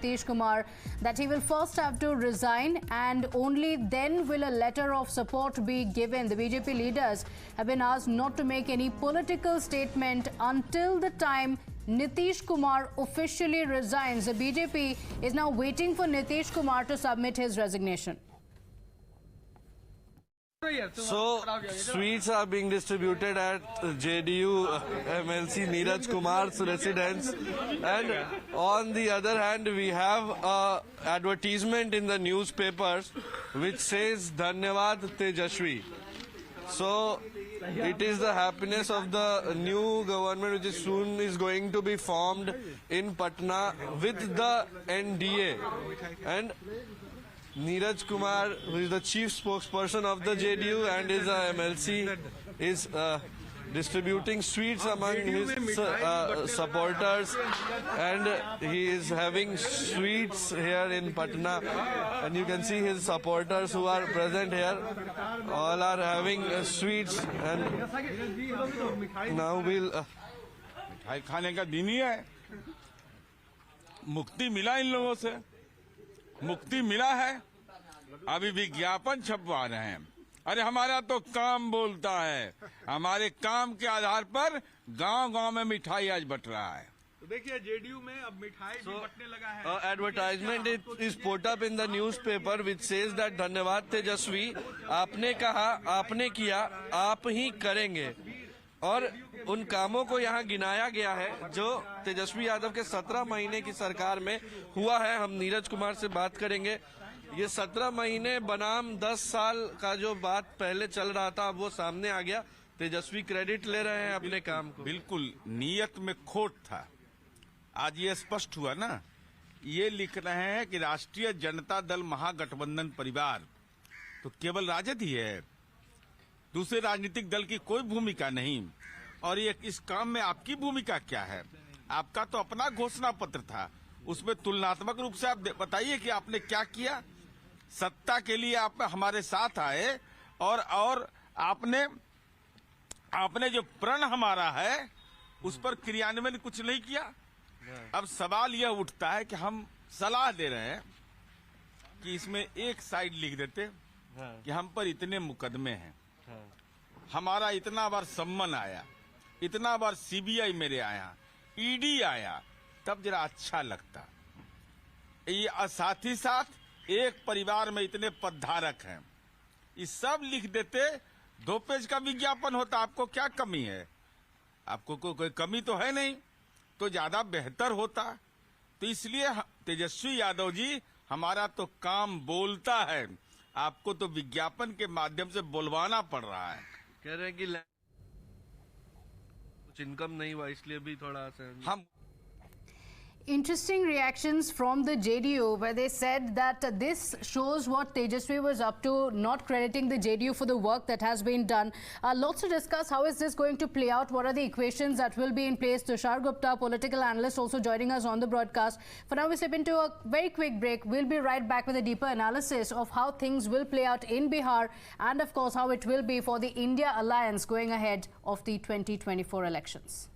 Nitish Kumar that he will first have to resign and only then will a letter of support be given. The BJP leaders have been asked not to make any political statement until the time Nitish Kumar officially resigns. The BJP is now waiting for Nitish Kumar to submit his resignation. So, sweets are being distributed at JDU MLC Neeraj Kumar's residence, and on the other hand we have a advertisement in the newspapers which says Dhanyavad Tejashwi. So it is the happiness of the new government which is soon is going to be formed in Patna with the NDA, and Neeraj Kumar, who is the chief spokesperson of the JDU and is a MLC, is distributing sweets among his supporters, and he is having sweets here in Patna, and you can see his supporters who are present here, all are having sweets, and now we'll मिठाई खाने का दिन ही है। मुक्ति मिला इन लोगों से, मुक्ति मिला है। अभी विज्ञापन छपवा रहे हैं। अरे हमारा तो काम बोलता है, हमारे काम के आधार पर गांव-गांव में मिठाई आज बट रहा है। तो देखिए जेडीयू में अब मिठाई भी बटने लगा है। Advertisement is put up in the newspaper which says that धन्यवाद तेजस्वी, आपने कहा, आपने किया, आप ही करेंगे, और उन कामों को यहाँ गिनाया गया है जो तेजस्वी यादव के 17 महीने की सरकार में हुआ है। हम नीरज कुमार से बात करेंगे। ये 17 महीने बनाम 10 साल का जो बात पहले चल रहा था, अब वो सामने आ गया। तेजस्वी क्रेडिट ले रहे हैं अपने काम को। बिल्कुल नियत में खोट था, आज ये स्पष्ट हुआ ना। ये लिख रहे हैं कि राष्ट्रीय जनता दल महागठबंधन परिवार तो केवल राजद ही है, दूसरे राजनीतिक दल की कोई भूमिका नहीं। और ये इस काम में आपकी भूमिका क्या है? आपका तो अपना घोषणा पत्र था, उसमें तुलनात्मक रूप से आप बताइए कि आपने क्या किया। सत्ता के लिए आप हमारे साथ आए और आपने जो प्रण हमारा है उस पर क्रियान्वयन कुछ नहीं किया। अब सवाल यह उठता है कि हम सलाह दे रहे हैं कि इसमें एक साइड लिख देते कि हम पर इतने मुकदमे हैं, हमारा इतना बार सम्मन आया, इतना बार सीबीआई मेरे आया, ईडी आया, तब जरा अच्छा लगता। ये साथ ही साथ एक परिवार में इतने पदधारक हैं, ये सब लिख देते, 2 पेज का विज्ञापन होता। आपको क्या कमी है? आपको कोई कमी तो है नहीं, तो ज्यादा बेहतर होता। तो इसलिए तेजस्वी यादव जी, हमारा तो काम बोलता है, आपको तो विज्ञापन के माध्यम से बोलवाना पड़ रहा है। कह रहे हैं कि कुछ इनकम नहीं हुआ, इसलिए भी थोड़ा हम Interesting reactions from the JDU, where they said that this shows what Tejaswi was up to, not crediting the JDU for the work that has been done. Lots to discuss. How is this going to play out? What are the equations that will be in place? Tushar Gupta, political analyst, also joining us on the broadcast. For now, we slip into a very quick break. We'll be right back with a deeper analysis of how things will play out in Bihar and, of course, how it will be for the India Alliance going ahead of the 2024 elections.